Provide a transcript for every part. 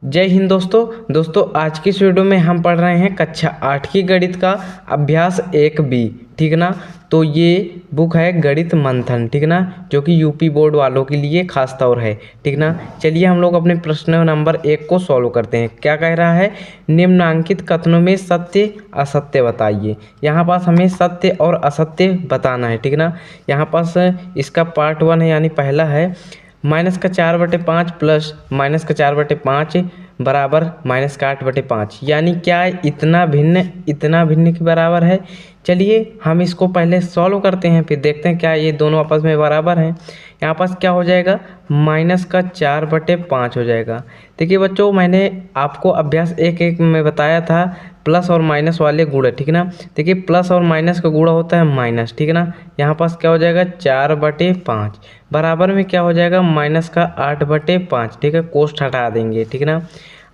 जय हिंद दोस्तों आज की इस वीडियो में हम पढ़ रहे हैं कक्षा 8 की गणित का अभ्यास 1B। ठीक ना। तो ये बुक है गणित मंथन, ठीक ना, जो कि यूपी बोर्ड वालों के लिए खास तौर है। ठीक ना। चलिए हम लोग अपने प्रश्न नंबर 1 को सॉल्व करते हैं। क्या कह रहा है, निम्नांकित कथनों में सत्य असत्य बताइए। यहाँ पास हमें सत्य और असत्य बताना है। ठीक ना। यहाँ पास इसका पार्ट 1 है, यानी पहला है -4/5 प्लस -4/5 बराबर -8/5, यानी क्या इतना भिन्न के बराबर है। चलिए हम इसको पहले सॉल्व करते हैं, फिर देखते हैं क्या ये दोनों आपस में बराबर हैं। यहाँ पास क्या हो जाएगा, -4/5 हो जाएगा। देखिए बच्चों, मैंने आपको अभ्यास 1 में बताया था प्लस और माइनस वाले गुण, ठीक ना। देखिए प्लस और माइनस का गुणा होता है माइनस, ठीक ना। यहाँ पास क्या हो जाएगा 4/5 बराबर में क्या हो जाएगा -8/5, ठीक है। कोष्ठ हटा देंगे, ठीक ना।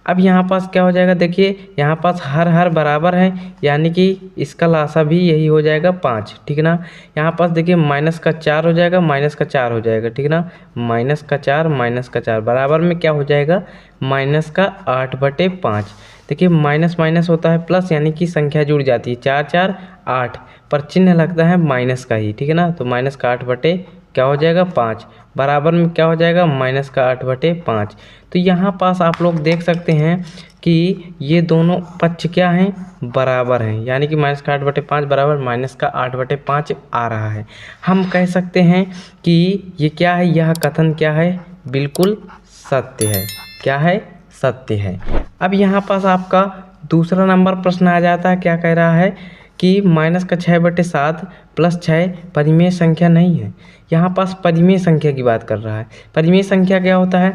अब यहाँ पास क्या हो जाएगा, देखिए यहाँ पास हर बराबर है, यानी कि इसका लासा भी यही हो जाएगा 5, ठीक ना। यहाँ पास देखिए -4 हो जाएगा, -4 हो जाएगा, ठीक ना। -4 बराबर में क्या हो जाएगा -8/5। देखिए माइनस माइनस होता है प्लस, यानी कि संख्या जुड़ जाती है, 4 4 8 पर चिन्ह लगता है माइनस का ही, ठीक है ना। तो -8 क्या हो जाएगा 5 बराबर में क्या हो जाएगा -8/5। तो यहाँ पास आप लोग देख सकते हैं कि ये दोनों पक्ष क्या हैं, बराबर हैं, यानी कि -8/5 बराबर -8/5 आ रहा है। हम कह सकते हैं कि ये क्या है, यह कथन क्या है, बिल्कुल सत्य है। क्या है, सत्य है। अब यहाँ पास आपका दूसरा नंबर प्रश्न आ जाता है। क्या कह रहा है कि -6/7 + 6 परिमेय संख्या नहीं है। यहाँ पास परिमेय संख्या की बात कर रहा है। परिमेय संख्या क्या होता है,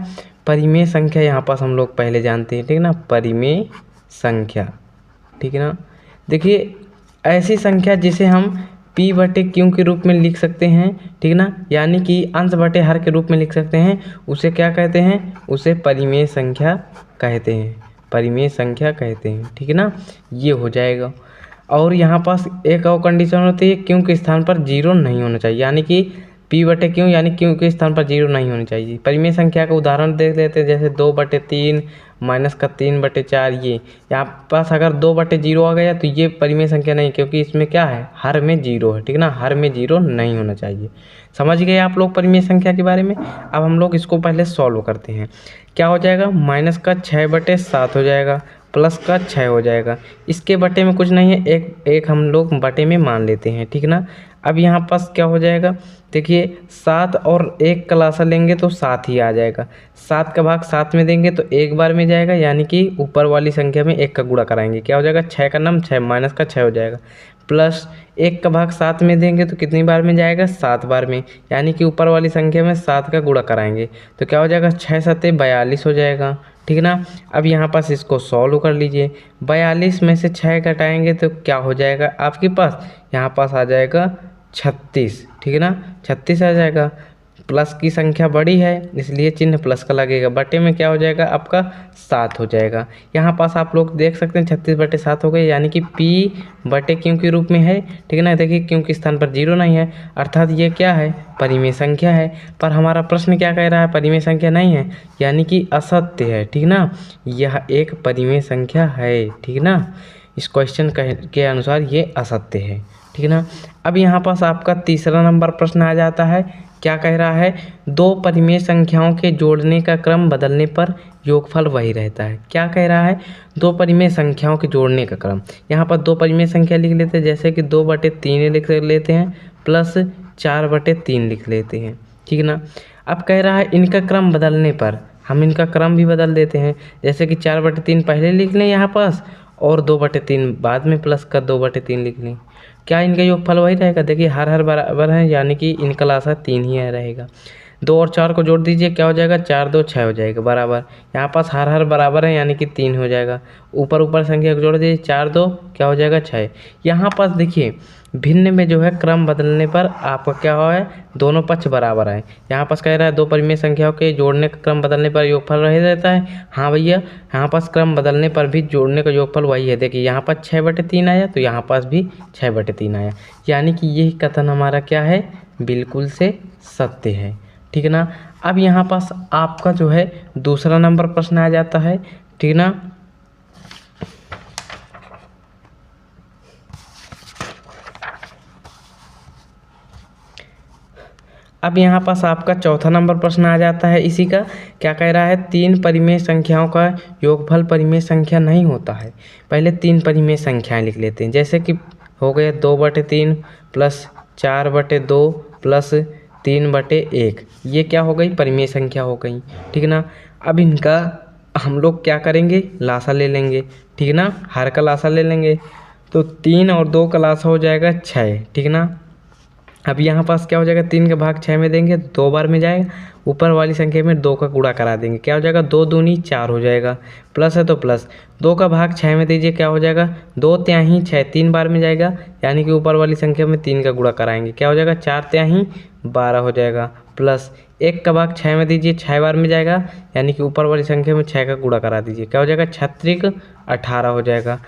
परिमेय संख्या यहाँ पास हम लोग पहले जानते हैं, ठीक ना। परिमेय संख्या, ठीक है ना। देखिए ऐसी संख्या जिसे हम P/Q के रूप में लिख सकते हैं, ठीक ना, यानी कि अंश बटे हर के रूप में लिख सकते हैं, उसे क्या कहते हैं, उसे परिमेय संख्या कहते हैं, परिमेय संख्या कहते हैं, ठीक है ना। ये हो जाएगा। और यहाँ पास एक और कंडीशन होती है, क्यों के स्थान पर 0 नहीं होना चाहिए, यानी कि P/Q यानी क्यों के स्थान पर 0 नहीं होनी चाहिए। परिमेय संख्या का उदाहरण देख लेते हैं, जैसे 2/3 -3/4। ये यहाँ पास अगर 2/0 आ गया तो ये परिमेय संख्या नहीं, क्योंकि इसमें क्या है, हर में 0 है, ठीक ना। हर में 0 नहीं होना चाहिए। समझ गए आप लोग परिमेय संख्या के बारे में। अब हम लोग इसको पहले सॉल्व करते हैं। क्या हो जाएगा, -6/7 हो जाएगा, +6 हो जाएगा। इसके बटे में कुछ नहीं है, एक हम लोग बटे में मान लेते हैं, ठीक ना। अब यहाँ पास क्या हो जाएगा, देखिए 7 और 1 का लासा लेंगे तो 7 ही आ जाएगा। 7 का भाग 7 में देंगे तो एक बार में जाएगा, यानी कि ऊपर वाली संख्या में 1 का गुणा कराएंगे, क्या हो जाएगा 6 का नाम 6 -6 हो जाएगा। प्लस 1 का भाग 7 में देंगे तो कितनी बार में जाएगा, 7 बार में, यानी कि ऊपर वाली संख्या में 7 का गुणा कराएंगे तो क्या हो जाएगा 6 7 42 हो जाएगा, ठीक ना। अब यहाँ पास इसको सॉल्व कर लीजिए। 42 में से 6 घटाएंगे तो क्या हो जाएगा आपके पास, यहाँ पास आ जाएगा 36, ठीक है ना। 36 आ जाएगा। प्लस की संख्या बड़ी है इसलिए चिन्ह प्लस का लगेगा, बटे में क्या हो जाएगा आपका 7 हो जाएगा। यहाँ पास आप लोग देख सकते हैं 36/7 हो गए, यानी कि P/Q के रूप में है, ठीक है ना। देखिए क्यों के स्थान पर 0 नहीं है, अर्थात ये क्या है, परिमेय संख्या है। पर हमारा प्रश्न क्या कह रहा है, परिमेय संख्या नहीं है, यानी कि असत्य है, ठीक ना। यह एक परिमेय संख्या है, ठीक ना। इस क्वेश्चन के अनुसार ये असत्य है, ठीक ना। अब यहाँ पास आपका तीसरा नंबर प्रश्न आ जाता है। क्या कह रहा है, दो परिमेय संख्याओं के जोड़ने का क्रम बदलने पर योगफल वही रहता है। क्या कह रहा है, दो परिमेय संख्याओं के जोड़ने का क्रम। यहाँ पर दो परिमेय संख्या लिख लेते हैं, जैसे कि 2/3 लिख लेते हैं प्लस 4/3 लिख लेते हैं, ठीक ना। अब कह रहा है इनका क्रम बदलने पर हम इनका क्रम भी बदल देते हैं, जैसे कि 4/3 पहले लिख लें यहाँ पास और 2/3 बाद में प्लस कर 2/3 लिख लें। क्या इनका योगफल वही रहेगा, देखिए हर बराबर है, यानी कि इनका लासा 3 ही रहेगा। 2 और 4 को जोड़ दीजिए, क्या हो जाएगा 4 2 6 हो जाएगा बराबर। यहाँ पास हर बराबर है, यानी कि 3 हो जाएगा। ऊपर संख्या को जोड़ दीजिए, 4 2 क्या हो जाएगा 6। यहाँ पास देखिए भिन्न में जो है क्रम बदलने पर आपका क्या हुआ है, दोनों पक्ष बराबर है। यहाँ पास कह रहा है दो परिमेय संख्याओं के जोड़ने का क्रम बदलने पर योगफल रह रहता है। हाँ भैया, यहाँ पास क्रम बदलने पर भी जोड़ने का योगफल वही है। देखिए यहाँ पर 6/3 आया तो यहाँ पास भी 6/3 आया, यानी कि यही कथन हमारा क्या है, बिल्कुल से सत्य है, ठीक है ना। अब यहाँ पास आपका जो है दूसरा नंबर प्रश्न आ जाता है। ठीक ना। अब यहाँ पास आपका चौथा नंबर प्रश्न आ जाता है इसी का। क्या कह रहा है, तीन परिमेय संख्याओं का योगफल परिमेय संख्या नहीं होता है। पहले तीन परिमेय संख्याएं लिख लेते हैं, जैसे कि हो गए 2/3 प्लस 4/2 प्लस 3/1। ये क्या हो गई, परिमेय संख्या हो गई, ठीक ना। अब इनका हम लोग क्या करेंगे, लासा ले लेंगे, ठीक ना, हर का लासा ले लेंगे। तो 3 और 2 का लासा हो जाएगा 6, ठीक ना। अब यहाँ पास क्या हो जाएगा, 3 का भाग 6 में देंगे तो 2 बार में जाएगा, ऊपर वाली संख्या में 2 का गुणा करा देंगे, क्या हो जाएगा 2 दूनी 4 हो जाएगा, प्लस है तो प्लस 2 का भाग 6 में दीजिए, क्या हो जाएगा 2 तिहाई 6 3 बार में जाएगा, यानी कि ऊपर वाली संख्या में 3 का गुणा कराएंगे, क्या हो जाएगा 4 तिहाई 12 हो जाएगा, प्लस 1 का भाग 6 में दीजिए 6 बार में जाएगा, यानी कि ऊपर वाली संख्या में 6 का गुणा करा दीजिए, क्या हो जाएगा 6 18 हो जाएगा।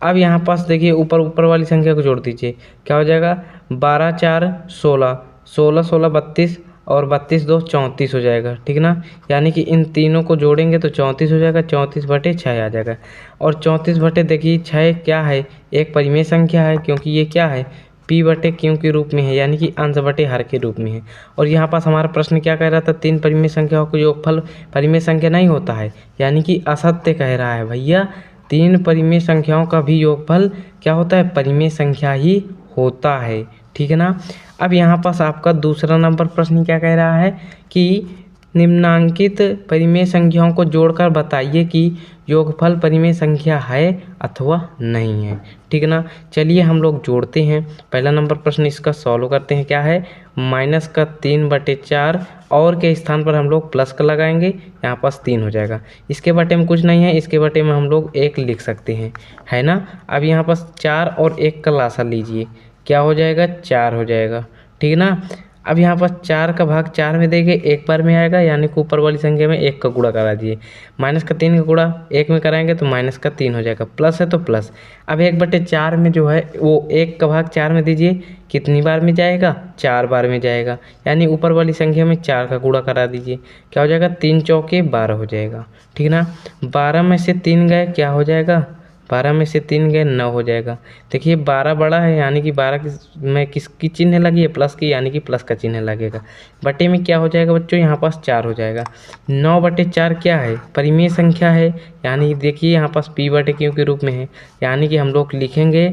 अब यहाँ पास देखिए ऊपर वाली संख्या को जोड़ दीजिए, क्या हो जाएगा 12 4 16 16 16 32 और 32 2 34 हो जाएगा, ठीक ना। यानी कि इन तीनों को जोड़ेंगे तो 34 हो जाएगा, 34/6 आ जाएगा। और 34 देखिए 6 क्या है, एक परिमेय संख्या है, क्योंकि ये क्या है p/q के रूप में है, यानी कि अंश बटे हर के रूप में है। और यहाँ पास हमारा प्रश्न क्या कह रहा था, तीन परिमेय संख्याओं को योगफल परिमेय संख्या नहीं होता है, यानी कि असत्य कह रहा है भैया। तीन परिमेय संख्याओं का भी योगफल क्या होता है, परिमेय संख्या ही होता है, ठीक है ना। अब यहाँ पास आपका दूसरा नंबर प्रश्न क्या कह रहा है कि निम्नांकित परिमेय संख्याओं को जोड़कर बताइए कि योगफल परिमेय संख्या है अथवा नहीं है, ठीक ना। चलिए हम लोग जोड़ते हैं। पहला नंबर प्रश्न इसका सॉल्व करते हैं। क्या है, -3/4 और के स्थान पर हम लोग प्लस का लगाएंगे, यहाँ पास 3 हो जाएगा। इसके बटे में कुछ नहीं है, इसके बटे में हम लोग 1 लिख सकते हैं, है ना। अब यहाँ पास 4 और 1 का लासा लीजिए, क्या हो जाएगा 4 हो जाएगा, ठीक ना। अब यहाँ पर 4 का भाग 4 में देंगे, 1 बार में आएगा, यानी कि ऊपर वाली संख्या में 1 का गुणा करा दिए, -3 का गुणा 1 में कराएंगे तो -3 हो जाएगा, प्लस है तो प्लस। अब 1/4 में जो है वो 1 का भाग 4 में दीजिए, कितनी बार में जाएगा 4 बार में जाएगा, यानी ऊपर वाली संख्या में 4 का गुणा करा दीजिए, क्या हो जाएगा 3 चौके 12 हो जाएगा, ठीक ना। 12 में से 3 गए, क्या हो जाएगा 12 में से 3 गए 9 हो जाएगा। देखिए 12 बड़ा है, यानी कि 12 में किसकी चिन्ह लगी है, प्लस की, यानी कि प्लस का चिन्ह लगेगा। बटे में क्या हो जाएगा बच्चों, यहाँ पास 4 हो जाएगा। 9/4 क्या है, परिमेय संख्या है, यानी देखिए यहाँ पास p/q के रूप में है, यानी कि हम लोग लिखेंगे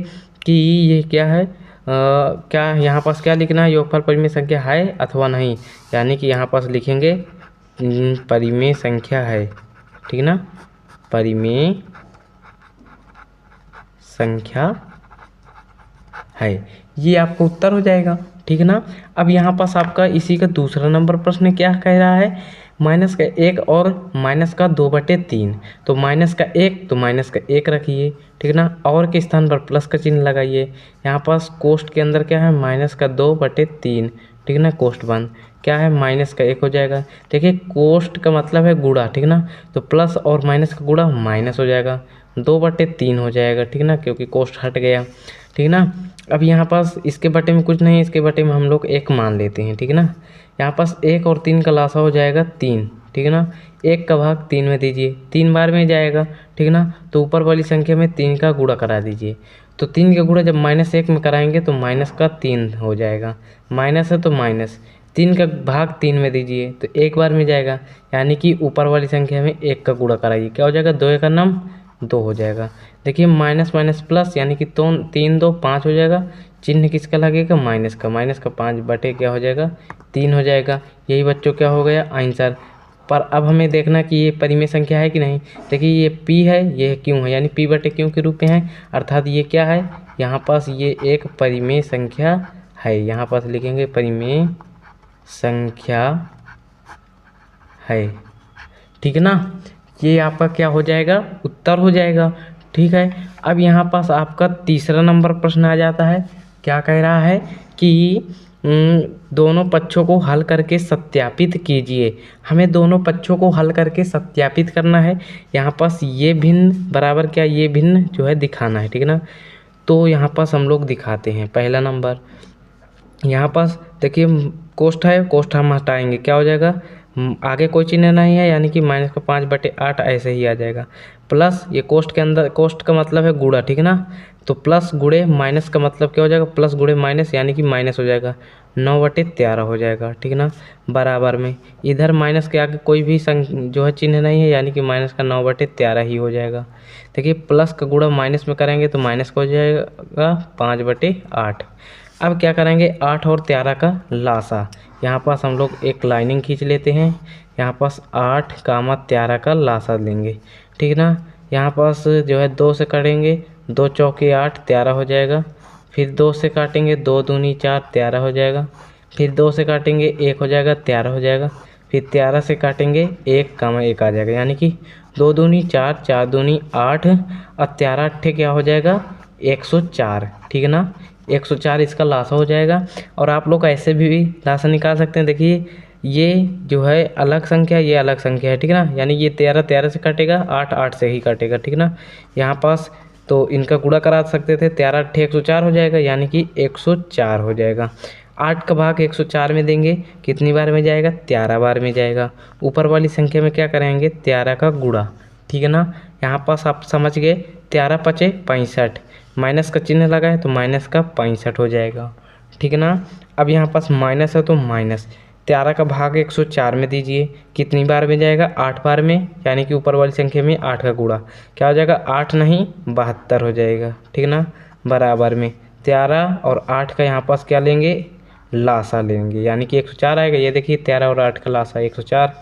कि ये क्या है, क्या यहाँ पास क्या लिखना है, योगफल परिमेय संख्या है अथवा नहीं, यानी कि यहाँ पास लिखेंगे परिमेय संख्या है, ठीक ना, परिमेय संख्या है, ये आपका उत्तर हो जाएगा, ठीक ना। अब यहाँ पास आपका इसी का दूसरा नंबर प्रश्न क्या कह रहा है, -1 और -2/3, तो -1 तो -1 रखिए, ठीक ना, और के स्थान पर प्लस का चिन्ह लगाइए। यहाँ पास कोष्ठ के अंदर क्या है, -2/3, ठीक ना, कोष्ठ बंद, क्या है -1 हो जाएगा। देखिए कोष्ठ का मतलब है गुणा, ठीक ना, तो प्लस और माइनस का गुणा माइनस हो जाएगा, 2/3 हो जाएगा, ठीक ना, क्योंकि कोष्ठ हट गया, ठीक ना। अब यहाँ पास इसके बटे में कुछ नहीं, इसके बटे में हम लोग 1 मान लेते हैं, ठीक ना। यहाँ पास 1 और 3 का लासा हो जाएगा 3, ठीक है ना। 1 का भाग 3 में दीजिए, 3 बार में जाएगा, ठीक ना, तो ऊपर वाली संख्या में 3 का गुणा करा दीजिए। तो 3 का गुणा जब -1 में कराएंगे तो -3 हो जाएगा, माइनस है तो माइनस, 3 का भाग 3 में दीजिए तो 1 बार में जाएगा, यानी कि ऊपर वाली संख्या में 1 का गुणा कराइए, क्या हो जाएगा 2 का नाम 2 हो जाएगा। देखिए माइनस माइनस प्लस, यानी कि 3 2 5 हो जाएगा, चिन्ह किसका लगेगा माइनस का, -5 बटे क्या हो जाएगा 3 हो जाएगा। यही बच्चों क्या हो गया आंसर। पर अब हमें देखना कि ये परिमेय संख्या है कि नहीं। देखिए ये p है, ये q है, यानी p/q के रूप में है, अर्थात ये क्या है, यहाँ पास ये एक परिमेय संख्या है, यहाँ पास लिखेंगे परिमेय संख्या है, ठीक है ना। ये आपका क्या हो जाएगा, उत्तर हो जाएगा, ठीक है। अब यहाँ पास आपका तीसरा नंबर प्रश्न आ जाता है। क्या कह रहा है कि दोनों पक्षों को हल करके सत्यापित कीजिए। हमें दोनों पक्षों को हल करके सत्यापित करना है। यहाँ पास ये भिन्न बराबर क्या, ये भिन्न जो है दिखाना है, ठीक है ना। तो यहाँ पास हम लोग दिखाते हैं। पहला नंबर यहाँ पास देखिए कोष्ठ है, कोष्ठ हम हटाएंगे, क्या हो जाएगा आगे कोई चिन्ह नहीं है यानी कि माइनस का 5/8 ऐसे ही आ जाएगा। प्लस ये कोष्ठ के अंदर, कोष्ठ का मतलब है गुणा, ठीक है ना, तो प्लस गुणे माइनस का मतलब क्या हो जाएगा, प्लस गुणे माइनस यानी कि माइनस हो जाएगा, 9/13 हो जाएगा, ठीक है ना। बराबर में इधर माइनस के आगे कोई भी जो है चिन्ह नहीं है यानी कि माइनस का 9/13 ही हो जाएगा। देखिए प्लस का गुणा माइनस में करेंगे तो माइनस का हो जाएगा 5/8। अब क्या करेंगे, 8 और 13 का लासा, यहाँ पास हम लोग एक लाइनिंग खींच लेते हैं, यहाँ पास 8 कामा 13 का लासा लेंगे, ठीक है ना। यहाँ पास जो है 2 से काटेंगे, 2 चौके 8, 13 हो जाएगा। फिर 2 से काटेंगे, 2 दूनी 4, 13 हो जाएगा। फिर 2 से काटेंगे 1 हो जाएगा, 13 हो जाएगा। फिर 13 से काटेंगे 1 कामा 1 आ जाएगा, यानी कि 2 दूनी 4, 4 दूनी 8 और 13 अट्ठे क्या हो जाएगा, 104, ठीक है ना। 104 इसका लासा हो जाएगा। और आप लोग ऐसे भी लासा निकाल सकते हैं। देखिए ये जो है अलग संख्या, ये अलग संख्या है, ठीक है ना, यानी ये 13 13 से काटेगा, 8 8 से ही काटेगा, ठीक है ना। यहाँ पास तो इनका गुणा करा सकते थे, 13 अट्ठे 104 हो जाएगा, यानी कि 104 हो जाएगा। 8 का भाग 104 में देंगे, कितनी बार में जाएगा, 13 बार में जाएगा। ऊपर वाली संख्या में क्या करेंगे, 13 का गुणा, ठीक है ना। यहाँ पास आप समझ गए, 13 पचे 65, माइनस का चिन्ह लगा है तो माइनस का 65 हो जाएगा, ठीक है ना। अब यहाँ पास माइनस है तो माइनस 13 का भाग 104 में दीजिए, कितनी बार में जाएगा, 8 बार में, यानी कि ऊपर वाली संख्या में 8 का गुणा क्या हो जाएगा, 8 नहीं 72 हो जाएगा, ठीक है ना। बराबर में 13 और 8 का यहाँ पास क्या लेंगे, लासा लेंगे, यानी कि 104 आएगा। ये देखिए 13 और 8 का लासा 104,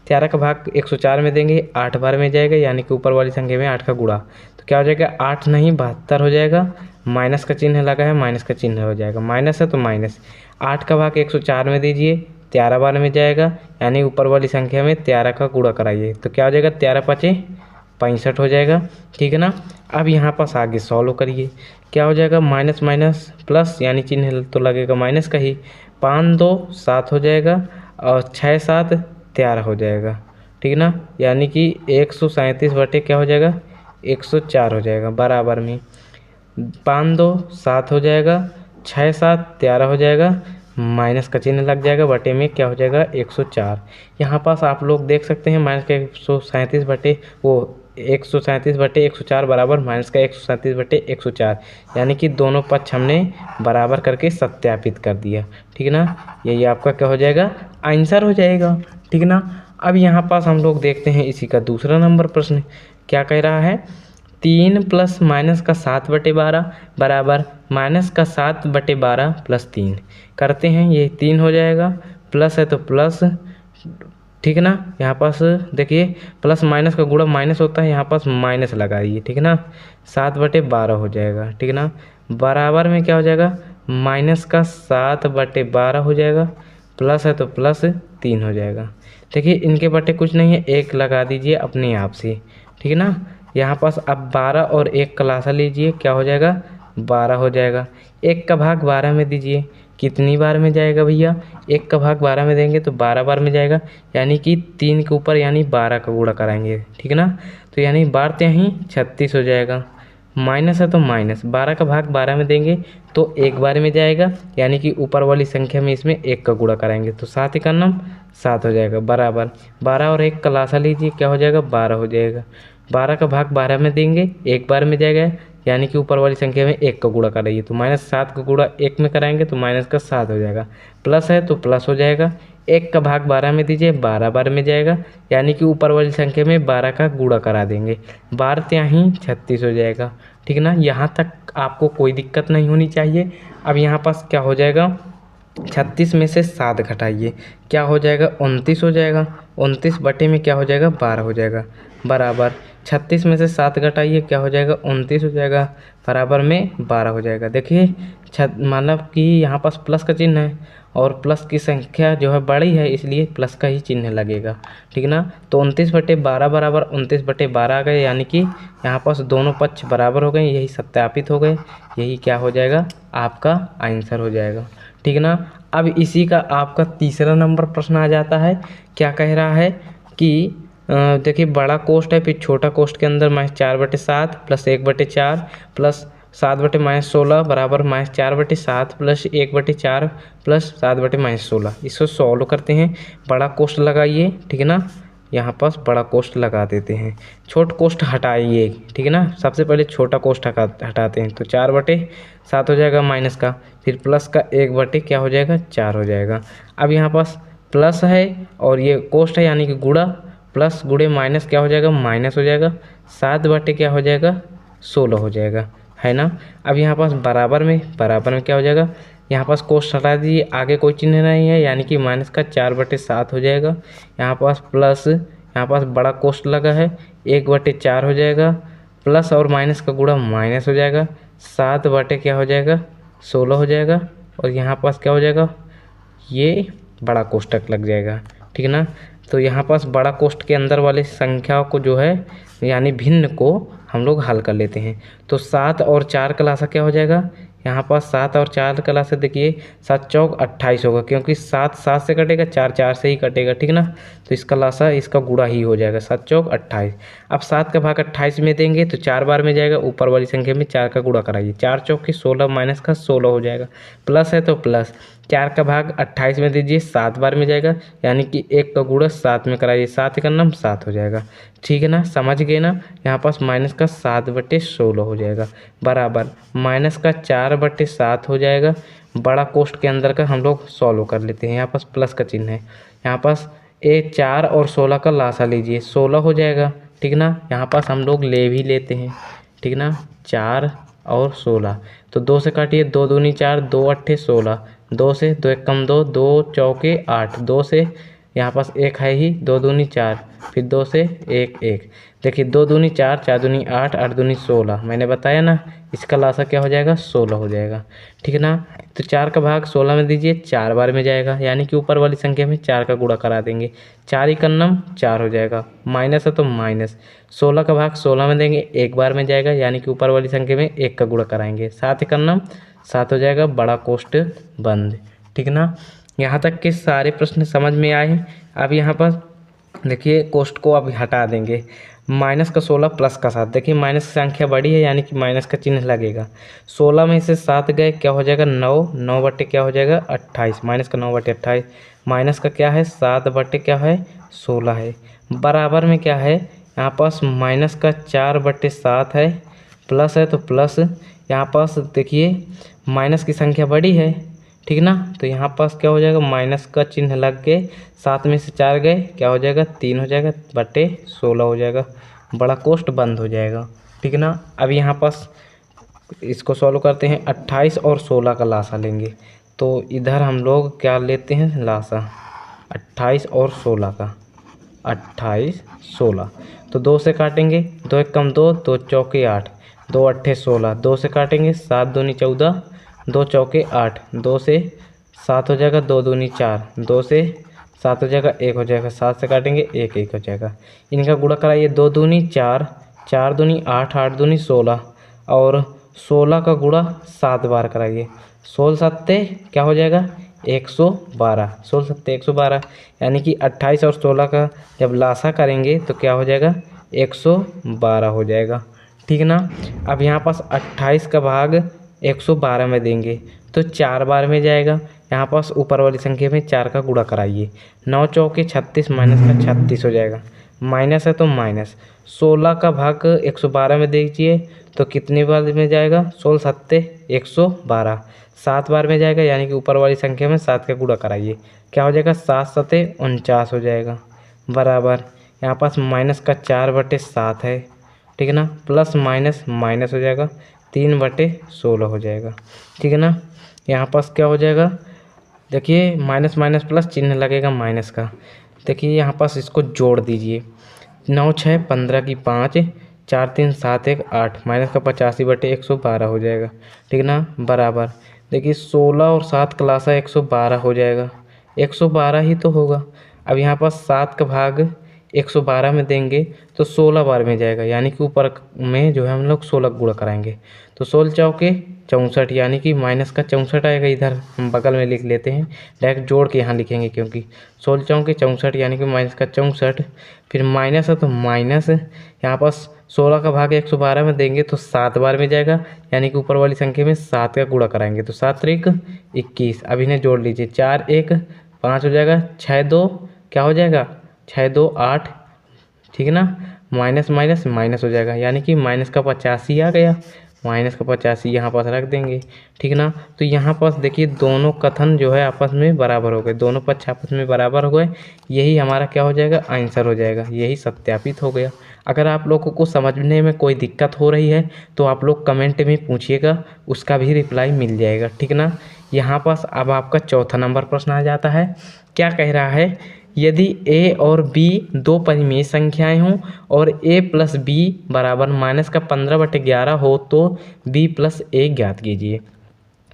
13 का भाग 104 में देंगे, 8 बार में जाएगा, यानी कि ऊपर वाली संख्या में 8 का गुणा, तो क्या हो जाएगा, 8 नहीं 72 हो जाएगा। माइनस का चिन्ह लगा है, माइनस का चिन्ह हो जाएगा, माइनस है तो माइनस। 8 का भाग 104 में दीजिए, 13 बार में जाएगा, यानी ऊपर वाली संख्या में 13 का गुणा कराइए, तो क्या हो जाएगा, 13 पचे 65 हो जाएगा, ठीक है ना। अब यहाँ पास आगे सॉल्व करिए, क्या हो जाएगा, माइनस माइनस प्लस, यानी चिन्ह तो लगेगा माइनस का ही। 5 2 7 हो जाएगा और 6 7 13 हो जाएगा, ठीक है ना, यानी कि 137 बटे क्या हो जाएगा, 104 हो जाएगा। बराबर में 5 2 7 हो जाएगा, 6 7 13 हो जाएगा, माइनस का चिन्ह लग जाएगा, बटे में क्या हो जाएगा, 104। यहाँ पास आप लोग देख सकते हैं माइनस का 137 बटे 104 बराबर माइनस का 137 बटे 104, यानी कि दोनों पक्ष हमने बराबर करके सत्यापित कर दिया, ठीक है ना। यही आपका क्या हो जाएगा, आंसर हो जाएगा, ठीक है ना। अब यहाँ पास हम लोग देखते हैं इसी का दूसरा नंबर प्रश्न क्या कह रहा है, 3 प्लस माइनस का 7/12 बराबर माइनस का 7/12 प्लस 3 करते हैं। ये 3 हो जाएगा, प्लस है तो प्लस, ठीक है ना। यहाँ पास देखिए प्लस माइनस का गुणा माइनस होता है, यहाँ पास माइनस लगाइए, ठीक है ना। 7/12 हो जाएगा, ठीक है ना। बराबर में क्या हो जाएगा, माइनस का 7/12 हो जाएगा, प्लस है तो प्लस 3 हो जाएगा। देखिए इनके बटे कुछ नहीं है, 1 लगा दीजिए अपने आप से, ठीक है ना। यहाँ पास अब 12 और 1 का लासा लीजिए, क्या हो जाएगा, 12 हो जाएगा। 1 का भाग 12 में दीजिए, कितनी बार में जाएगा भैया, 1 का भाग 12 में देंगे तो 12 बार में जाएगा, यानी कि 3 के ऊपर यानी 12 का गुणा कराएंगे, ठीक है ना। तो यानी बारते ही 36 हो जाएगा। माइनस है तो माइनस, 12 का भाग 12 में देंगे तो 1 बार में जाएगा, यानी कि ऊपर वाली संख्या में इसमें 1 का गुणा कराएंगे तो 7 1 9 7 हो जाएगा। बराबर 12 और 1 का लासा लीजिए, क्या हो जाएगा, 12 हो जाएगा। 12 का भाग 12 में देंगे, 1 बार में जाएगा, यानी कि ऊपर वाली संख्या में 1 का गुणा कराइए, तो -7 का गुणा 1 में कराएंगे तो माइनस का 7 हो जाएगा। प्लस है तो प्लस हो जाएगा, 1 का भाग 12 में दीजिए, 12 बार में जाएगा, यानी कि ऊपर वाली संख्या में 12 का गुणा करा देंगे, 12 त्याहीं 36 हो जाएगा, ठीक है ना। यहाँ तक आपको कोई दिक्कत नहीं होनी चाहिए। अब यहाँ पास क्या हो जाएगा, 36 में से 7 घटाइए, क्या हो जाएगा, 29 हो जाएगा। 29 बटे में क्या हो जाएगा, 12 हो जाएगा। बराबर 36 में से 7 घटाइए, क्या हो जाएगा, 29 हो जाएगा, बराबर में 12 हो जाएगा। देखिए मतलब कि यहाँ पास प्लस का चिन्ह है और प्लस की संख्या जो है बड़ी है, इसलिए प्लस का ही चिन्ह लगेगा, ठीक है ना। तो 29/12 बराबर 29/12 आ गए, यानी कि यहाँ पास दोनों पक्ष बराबर हो गए, यही सत्यापित हो गए, यही क्या हो जाएगा, आपका आंसर हो जाएगा, ठीक है ना। अब इसी का आपका तीसरा नंबर प्रश्न आ जाता है, क्या कह रहा है कि देखिए बड़ा कोष्ठ है, फिर छोटा कोष्ठ के अंदर -4/7 प्लस 1/4 प्लस 7/-16 बराबर -4/7 प्लस 1/4 प्लस 7/-16। इसको सॉल्व करते हैं, बड़ा कोष्ठ लगाइए, ठीक है ना। यहाँ पास बड़ा कोष्ठ लगा देते हैं, छोटा कोष्ठ हटाइए, ठीक है ना। सबसे पहले छोटा कोष्ठ हटाते हैं, तो 4/7 हो जाएगा माइनस का, फिर प्लस का 1/, क्या हो जाएगा 4 हो जाएगा। अब यहाँ पास प्लस है और ये कोष्ठ है यानी कि गुणा, प्लस गुणे माइनस क्या हो जाएगा माइनस हो जाएगा, 7/, क्या हो जाएगा 16 हो जाएगा, है ना। अब यहाँ पास बराबर में क्या हो जाएगा, यहाँ पास कोष्ठ हटा दीजिए, आगे कोई चिन्ह नहीं है यानी कि माइनस का 4/7 हो जाएगा। यहाँ पास प्लस, यहाँ पास बड़ा कोष्ठ लगा है, 1/4 हो जाएगा, प्लस और माइनस का गुणा माइनस हो जाएगा, 7/, क्या हो जाएगा 16 हो जाएगा। और यहाँ पास क्या हो जाएगा, ये बड़ा कोष्ठक लग जाएगा, ठीक है ना। तो यहाँ पास बड़ा कोष्ठ के अंदर वाले संख्याओं को जो है यानी भिन्न को हम लोग हल कर लेते हैं। तो 7 और 4 का लासा क्या हो जाएगा, यहाँ पास 7 और 4 का लासा देखिए 7 चौक 28 होगा, क्योंकि 7 7 से कटेगा, 4 4 से ही कटेगा, ठीक ना। तो इसका लासा इसका गुणा ही हो जाएगा, 7 चौक 28। अब 7 का भाग 28 में देंगे तो 4 बार में जाएगा, ऊपर वाली संख्या में 4 का गुणा कराइए, 4 चौक के 16 माइनस का 16 हो जाएगा, प्लस है तो प्लस, 4 का भाग 28 में दीजिए, 7 बार में जाएगा, यानी कि 1 का गुणा 7 में कराइए, 7 का नाम 7 हो जाएगा, ठीक है ना। समझ गए ना। यहाँ पास माइनस का 7/16 हो जाएगा, बराबर माइनस का 4/7 हो जाएगा। बड़ा कोष्ठ के अंदर का हम लोग सॉल्व कर लेते हैं, यहाँ पास प्लस का चिन्ह है, यहाँ पास 4 और 16 का लासा लीजिए, 16 हो जाएगा, ठीक ना। यहाँ पास हम लोग ले भी लेते हैं, ठीक ना, 4 और 16, तो 2 से काटिए, 2 दूनी 4, 2 अट्ठे 16, 2 से 2 एक कम 2, 2 चौके 8, 2 से यहाँ पास 1 है ही, 2 दूनी 4, फिर 2 से 1 1, देखिए 2 दूनी 4, 4 दूनी 8, 8 दूनी 16, मैंने बताया ना, इसका लासा क्या हो जाएगा 16 हो जाएगा, ठीक है ना। तो 4 का भाग 16 में दीजिए, 4 बार में जाएगा, यानी कि ऊपर वाली संख्या में 4 का गुणा करा देंगे, 4 का नाम 4 हो जाएगा, माइनस है तो माइनस, 16 का भाग 16 में देंगे, 1 बार में जाएगा, यानी कि ऊपर वाली संख्या में 1 का गुणा कराएंगे, 7 का नाम 7 हो जाएगा, बड़ा कोष्ठ बंद, ठीक ना। यहाँ तक के सारे प्रश्न समझ में आए। अब यहाँ पर देखिए कोष्ठ को अब हटा देंगे, माइनस का 16 प्लस का 7, देखिए माइनस की संख्या बड़ी है यानी कि माइनस का चिन्ह लगेगा, 16 में से 7 गए, क्या हो जाएगा 9, 9/, क्या हो जाएगा 28, माइनस का 9/28, माइनस का क्या है 7/, क्या है 16 है, बराबर में क्या है, यहाँ पास माइनस का 4/7 है, प्लस है तो प्लस, यहाँ पास देखिए माइनस की संख्या बड़ी है, ठीक ना। तो यहाँ पास क्या हो जाएगा, माइनस का चिन्ह लग के 7 में से 4 गए, क्या हो जाएगा 3 हो जाएगा, बटे 16 हो जाएगा, बड़ा कोष्ठ बंद हो जाएगा, ठीक ना। अब यहाँ पास इसको सॉल्व करते हैं, 28 और 16 का लासा लेंगे, तो इधर हम लोग क्या लेते हैं लासा, 28 और 16 का, 28 16, तो 2 से काटेंगे, 2 एक कम 2, 2 चौके 8, 2 अट्ठे 16, 2 से काटेंगे, 7 दूनी 14, 2 चौके 8, 2 से 7 हो जाएगा, 2 दूनी 4, 2 से 7 हो जाएगा, 1 हो जाएगा, 7 से काटेंगे 1 1 हो जाएगा, इनका गुणा कराइए, 2 दूनी 4, 4 दूनी 8, 8 दूनी 16, और 16 का गुणा 7 बार कराइए, 16 सत्ते क्या हो जाएगा 112, 16 सत्ते 112, यानी कि 28 और 16 का जब लासा करेंगे तो क्या हो जाएगा 112 हो जाएगा, ठीक ना। अब यहाँ पास 28 का भाग 112 में देंगे तो 4 बार में जाएगा, यहाँ पास ऊपर वाली संख्या में 4 का गुणा कराइए, 9 चौके 36, माइनस का 36 हो जाएगा, माइनस है तो माइनस, 16 का भाग 112 में दीजिए तो कितनी बार में जाएगा, 16 सत्ते 112, 7 बार में जाएगा, यानी कि ऊपर वाली संख्या में 7 का गुणा कराइए, क्या हो जाएगा 7 सत्ते 49 हो जाएगा, बराबर यहाँ पास माइनस का 4/7 है, ठीक है ना, प्लस माइनस माइनस हो जाएगा, 3/16 हो जाएगा, ठीक है ना। यहाँ पास क्या हो जाएगा, देखिए माइनस माइनस प्लस चिन्ह लगेगा माइनस का, देखिए यहाँ पास इसको जोड़ दीजिए, 9 6 15 की 5, 4 3 7 1 8, माइनस का 85/112 हो जाएगा, ठीक ना, बराबर देखिए 16 और 7 का लासा 112 हो जाएगा, 112 ही तो होगा। अब यहाँ पास 7 का भाग 112 में देंगे तो 16 बार में जाएगा, यानी कि ऊपर में जो है हम लोग 16 गुणा कराएंगे, तो 16 चौके 64, यानी कि माइनस का 64 आएगा, इधर हम बगल में लिख लेते हैं, डायरेक्ट जोड़ के यहाँ लिखेंगे, क्योंकि 16 चौके 64 यानी कि माइनस का 64, फिर माइनस है तो माइनस, यहाँ पास 16 का भाग 112 में देंगे तो 7 बार में जाएगा, यानी कि ऊपर वाली संख्या में 7 का गुणा कराएंगे तो 7 त्रिक 21। अब इन्हें जोड़ लीजिए, 4 1 5 हो जाएगा, 6 2 क्या हो जाएगा, 6 2 8, ठीक है ना। माइनस माइनस माइनस हो जाएगा, यानी कि माइनस का 85 आ गया, माइनस का 85 यहाँ पास रख देंगे, ठीक ना। तो यहाँ पास देखिए दोनों कथन जो है आपस में बराबर हो गए, दोनों पक्ष आपस में बराबर हो गए, यही हमारा क्या हो जाएगा, आंसर हो जाएगा, यही सत्यापित हो गया। अगर आप लोगों को समझने में कोई दिक्कत हो रही है तो आप लोग कमेंट में पूछिएगा, उसका भी रिप्लाई मिल जाएगा, ठीक ना। यहाँ पास अब आपका चौथा नंबर प्रश्न आ जाता है। क्या कह रहा है, यदि a और b दो परिमेय संख्याएं हों और a प्लस बी बराबर माइनस का 15/11 हो तो b प्लस a ज्ञात कीजिए,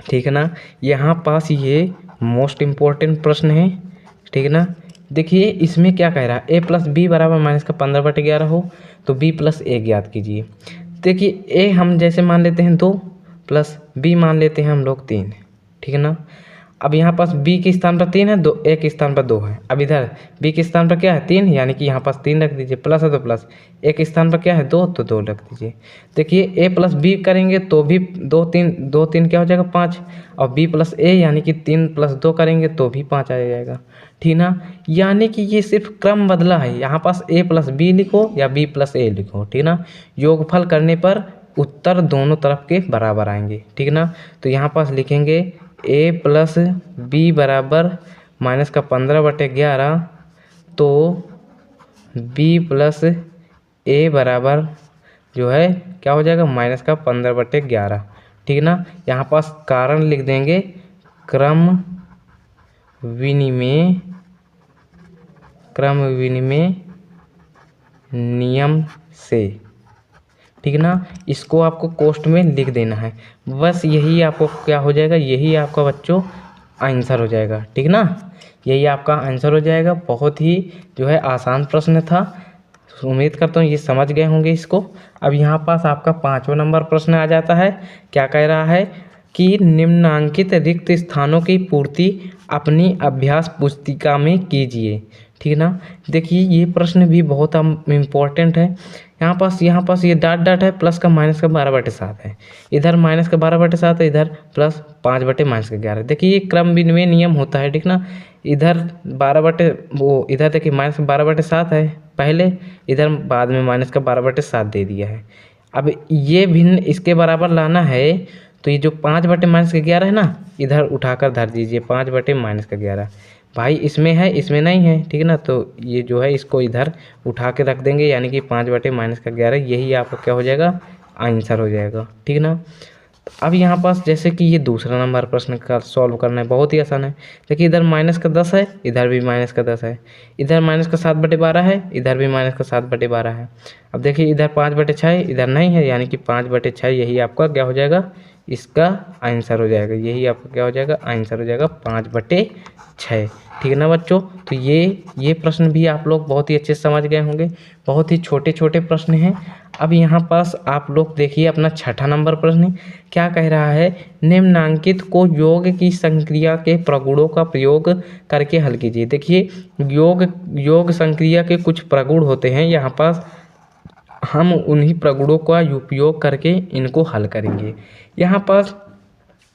ठीक है ना। यहाँ पास ये मोस्ट इम्पोर्टेंट प्रश्न है, ठीक है ना। देखिए इसमें क्या कह रहा है, a प्लस बी बराबर माइनस का 15/11 हो तो b प्लस a ज्ञात कीजिए। देखिए a हम जैसे मान लेते हैं 2 प्लस b मान लेते हैं हम लोग 3, ठीक है ना। अब यहाँ पास b के स्थान पर 3 है, दो a के स्थान पर 2 है। अब इधर b के स्थान पर क्या है 3, यानी कि यहाँ पास 3 रख दीजिए, प्लस है तो प्लस, a के स्थान पर क्या है 2 तो 2 रख दीजिए। देखिए a प्लस बी करेंगे तो भी 2 3 क्या हो जाएगा 5, और b प्लस a यानी कि 3 + 2 करेंगे तो भी 5 आ जाएगा, ठीक ना। यानी कि ये सिर्फ क्रम बदला है, यहाँ पास a प्लस बी लिखो या b प्लस a लिखो, ठीक ना। योगफल करने पर उत्तर दोनों तरफ के बराबर आएंगे, ठीक ना। तो यहाँ पास लिखेंगे a प्लस बी बराबर माइनस का 15/11 तो b प्लस a बराबर जो है क्या हो जाएगा, माइनस का 15/11, ठीक ना। यहाँ पास कारण लिख देंगे क्रम विनिमय नियम से, ठीक ना। इसको आपको कोष्ठ में लिख देना है, बस यही आपको क्या हो जाएगा, यही आपका बच्चों आंसर हो जाएगा, ठीक ना। यही आपका आंसर हो जाएगा। बहुत ही जो है आसान प्रश्न था, उम्मीद करता हूँ ये समझ गए होंगे इसको। अब यहाँ पास आपका 5वां नंबर प्रश्न आ जाता है। क्या कह रहा है कि निम्नांकित रिक्त स्थानों की पूर्ति अपनी अभ्यास पुस्तिका में कीजिए, ठीक ना। देखिए ये प्रश्न भी बहुत इम्पोर्टेंट है। यहाँ पास ये डॉट है, प्लस का माइनस का 12/7 है, इधर माइनस का 12/7 है, इधर प्लस 5/-11। देखिए ये क्रम विनिमय नियम होता है, ठीक ना। इधर 12 इधर देखिए माइनस का 12/7 है पहले, इधर बाद में माइनस का 12/7 दे दिया है। अब ये भिन्न इसके बराबर लाना है तो ये जो 5/-11 है ना, इधर उठाकर धर दीजिए 5/-11। भाई इसमें है इसमें नहीं है, ठीक है ना। तो ये जो है इसको इधर उठा के रख देंगे, यानी कि 5/-11, यही आपका क्या हो जाएगा, आंसर हो जाएगा, ठीक ना। अब यहाँ पास जैसे कि ये दूसरा नंबर प्रश्न का सॉल्व करना है, बहुत ही आसान है। देखिए इधर माइनस का 10 है, इधर भी माइनस का 10 है, इधर माइनस का 7/12 है, इधर भी माइनस का 7/12 है। अब देखिए इधर 5/6 इधर नहीं है, यानी कि 5/6 यही आपका क्या हो जाएगा, इसका आंसर हो जाएगा, यही आपका क्या हो जाएगा, आंसर हो जाएगा 5/6, ठीक है ना बच्चों। तो ये प्रश्न भी आप लोग बहुत ही अच्छे से समझ गए होंगे, बहुत ही छोटे छोटे प्रश्न हैं। अब यहाँ पास आप लोग देखिए अपना 6ठा नंबर प्रश्न क्या कह रहा है, निम्नांकित को योग की संक्रिया के प्रगुणों का प्रयोग करके हल कीजिए। देखिए योग संक्रिया के कुछ प्रगुण होते हैं, यहाँ पास हम उन्हीं प्रगुणों का उपयोग करके इनको हल करेंगे। यहाँ पास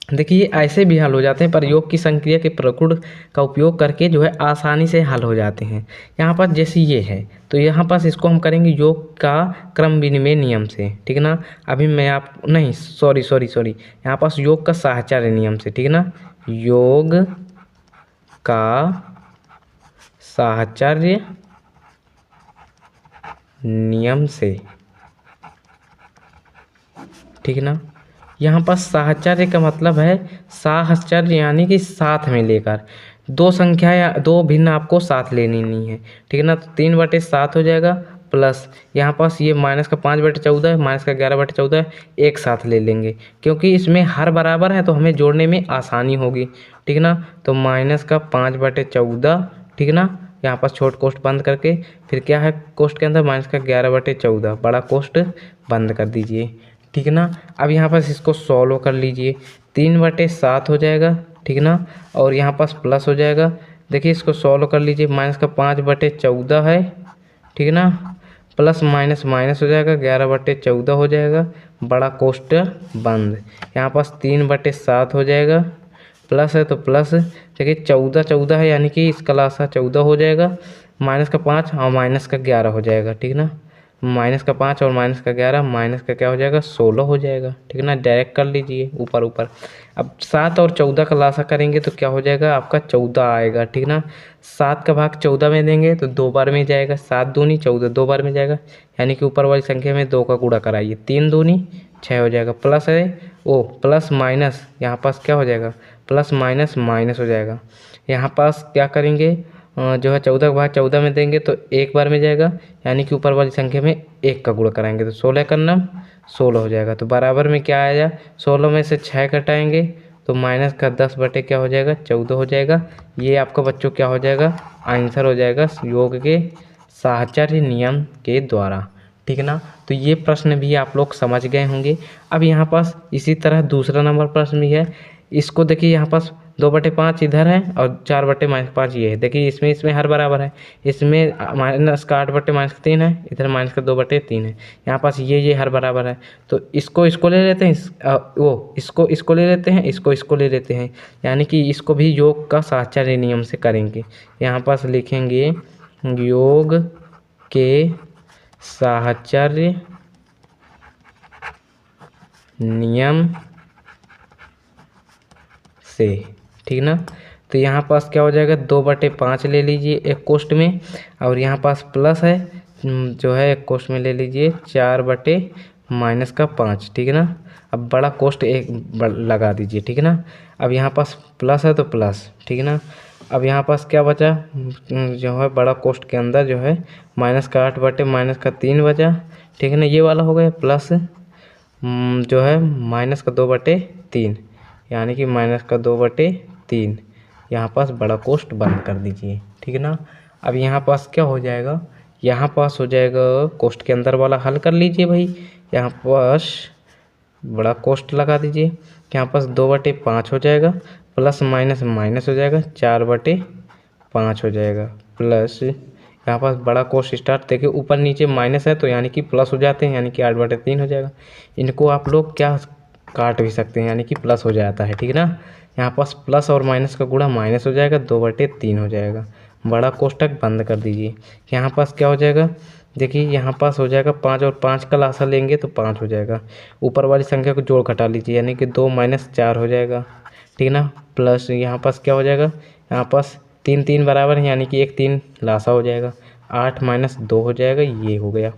देखिए ऐसे भी हल हो जाते हैं, पर योग की संक्रिया के प्रगुण का उपयोग करके जो है आसानी से हल हो जाते हैं। यहाँ पास जैसे ये है तो यहाँ पास इसको हम करेंगे योग का क्रम विनिमय नियम से, ठीक है ना। अभी मैं आप नहीं सॉरी यहाँ पास योग का साहचर्य नियम से, ठीक है ना, योग का साहचर्य नियम से, ठीक है ना। यहाँ पर साहचर्य का मतलब है साहचर्य यानी कि साथ में लेकर दो संख्या या दो भिन्न आपको साथ लेनी नहीं है, ठीक है ना। तो 3/7 हो जाएगा, प्लस यहाँ पास ये माइनस का 5/14 है, माइनस का 11/14 एक साथ ले लेंगे, क्योंकि इसमें हर बराबर है तो हमें जोड़ने में आसानी होगी, ठीक है ना। तो माइनस का 5/14, ठीक है ना। यहाँ पास छोट कोष्ठ बंद करके फिर क्या है कोष्ठ के अंदर माइनस का 11/14, बड़ा कोष्ठ बंद कर दीजिए, ठीक है ना। अब यहाँ पास इसको सॉल्व कर लीजिए, 3/7 हो जाएगा, ठीक है ना, और यहाँ पास प्लस हो जाएगा। देखिए इसको सॉल्व कर लीजिए, माइनस का 5/14 है, ठीक है ना, प्लस माइनस माइनस हो जाएगा, 11/14 हो जाएगा, बड़ा कोष्ट बंद। यहाँ पास 3/7 हो जाएगा, प्लस है तो प्लस, देखिए 14 है यानी कि इसका लासा 14 हो जाएगा, माइनस का 5 और माइनस का 11 हो जाएगा, ठीक ना। माइनस का 5 और माइनस का 11, माइनस का क्या हो जाएगा 16 हो जाएगा, ठीक ना। डायरेक्ट कर लीजिए ऊपर ऊपर। अब 7 और 14 का लासा करेंगे तो क्या हो जाएगा आपका 14 आएगा, ठीक ना। 7 का भाग 14 में देंगे तो 2 बार में जाएगा, 7 दूनी 14 2 बार में जाएगा, यानी कि ऊपर वाली संख्या में 2 का गुणा कराइए, 3 दूनी 6 हो जाएगा। प्लस है प्लस माइनस, यहाँ पास क्या हो जाएगा प्लस माइनस माइनस हो जाएगा। यहाँ पास क्या करेंगे जो है 14 का भाग 14 में देंगे तो 1 बार में जाएगा, यानी कि ऊपर वाली संख्या में 1 का गुणा कराएंगे तो 16 का नाम 16 हो जाएगा। तो बराबर में क्या आया, 16 में से 6 घटाएंगे तो माइनस का 10 क्या हो जाएगा 14 हो जाएगा। ये आपका बच्चों क्या हो जाएगा आंसर हो जाएगा योग के साहचर्य नियम के द्वारा, ठीक ना। तो ये प्रश्न भी आप लोग समझ गए होंगे। अब यहाँ पास इसी तरह दूसरा नंबर प्रश्न भी है। इसको देखिए यहाँ पास 2/5 इधर है और 4/-5 ये है। देखिए इसमें हर बराबर है, इसमें माइनस का 8/-3 है, इधर माइनस का 2/3 है। यहाँ पास ये हर बराबर है तो इसको ले लेते हैं, इसको ले लेते हैं, इसको ले लेते हैं, यानी कि इसको भी योग का साहचर्य नियम से करेंगे। यहाँ पास लिखेंगे योग के साहचर्य नियम से, ठीक ना। तो यहाँ पास क्या हो जाएगा 2/5 ले लीजिए एक कोष्ट में, और यहाँ पास प्लस है जो है एक कोष्ट में ले लीजिए 4/-5, ठीक है ना। अब बड़ा कोष्ट एक लगा दीजिए, ठीक है ना। अब यहाँ पास प्लस है तो प्लस, ठीक है ना। अब यहाँ पास क्या बचा जो है बड़ा कोष्ट के अंदर जो है माइनस का 8/-3 बचा, ठीक है ना। ये वाला हो गया प्लस जो है माइनस का 2/3, यानी कि माइनस का 2/3, यहाँ पास बड़ा कोष्ट बंद कर दीजिए, ठीक है ना। अब यहाँ पास क्या हो जाएगा, यहाँ पास हो जाएगा कोष्ट के अंदर वाला हल कर लीजिए भाई। यहाँ पास बड़ा कोष्ट लगा दीजिए, यहाँ पास 2/5 हो जाएगा, प्लस माइनस माइनस हो जाएगा 4/5 हो जाएगा, प्लस यहाँ पास बड़ा कोष्ट स्टार्ट, देखिए ऊपर नीचे माइनस है तो यानी कि प्लस हो जाते हैं, यानी कि 8/3 हो जाएगा। इनको आप लोग क्या काट भी सकते हैं, यानी कि प्लस हो जाता है, ठीक है ना। यहाँ पास प्लस और माइनस का गुणा माइनस हो जाएगा, 2/3 हो जाएगा, बड़ा कोष्टक बंद कर दीजिए। यहाँ पास क्या हो जाएगा, देखिए यहाँ पास हो जाएगा 5 और 5 का लासा लेंगे तो 5 हो जाएगा, ऊपर वाली संख्या को जोड़ घटा लीजिए, यानी कि 2 - 4 हो जाएगा, ठीक ना। प्लस यहाँ पास क्या हो जाएगा, यहाँ पास 3 3 बराबर है, यानी कि 1 3 लासा हो जाएगा, 8 - 2 हो जाएगा, ये हो गया।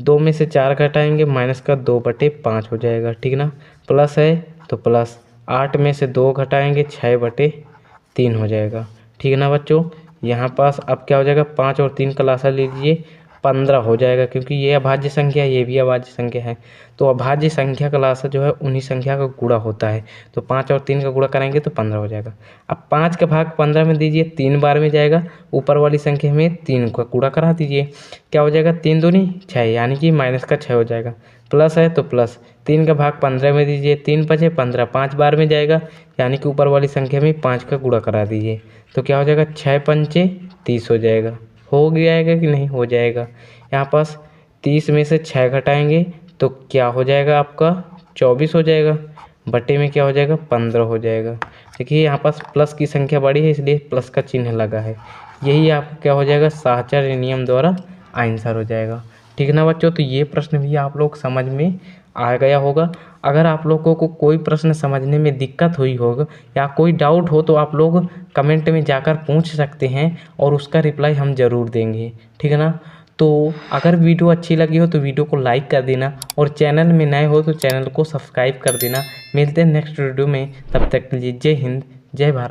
2 में से 4 घटाएंगे, माइनस का 2/5 हो जाएगा, ठीक ना। प्लस है तो प्लस, 8 में से 2 घटाएंगे 6/3 हो जाएगा, ठीक है ना बच्चों। यहाँ पास अब क्या हो जाएगा 5 और 3 का लासा लीजिए, 15 हो जाएगा, क्योंकि ये अभाज्य संख्या है, ये भी अभाज्य संख्या है, तो अभाज्य संख्या का लासा जो है उन्हीं संख्या का गुणा होता है, तो 5 और 3 का गुणा करेंगे तो 15 हो जाएगा। अब 5 का भाग 15 में दीजिए, 3 बार में जाएगा, ऊपर वाली संख्या में 3 का गुणा करा दीजिए, क्या हो जाएगा 3 दूनी 6, यानी कि माइनस का 6 हो जाएगा। प्लस है तो प्लस, 3 का भाग 15 में दीजिए, 3 × 5 = 15, 5 बार में जाएगा, यानी कि ऊपर वाली संख्या में 5 का गुणा करा दीजिए, तो क्या हो जाएगा 6 × 5 = 30 हो जाएगा। हो जाएगा कि नहीं हो जाएगा। यहाँ पास 30 में से 6 घटाएंगे तो क्या हो जाएगा आपका 24 हो जाएगा, बटे में क्या हो जाएगा 15 हो जाएगा। देखिए यहाँ पास प्लस की संख्या बड़ी है इसलिए प्लस का चिन्ह लगा है, यही आपका क्या हो जाएगा साहचर्य नियम द्वारा आंसर हो जाएगा, ठीक है ना बच्चों। तो ये प्रश्न भी आप लोग समझ में आ गया होगा। अगर आप लोगों को कोई प्रश्न समझने में दिक्कत हुई होगा या कोई डाउट हो तो आप लोग कमेंट में जाकर पूछ सकते हैं और उसका रिप्लाई हम ज़रूर देंगे, ठीक है ना। तो अगर वीडियो अच्छी लगी हो तो वीडियो को लाइक कर देना और चैनल में नए हो तो चैनल को सब्सक्राइब कर देना। मिलते हैं नेक्स्ट वीडियो में, तब तक के लिए जय हिंद जय भारत।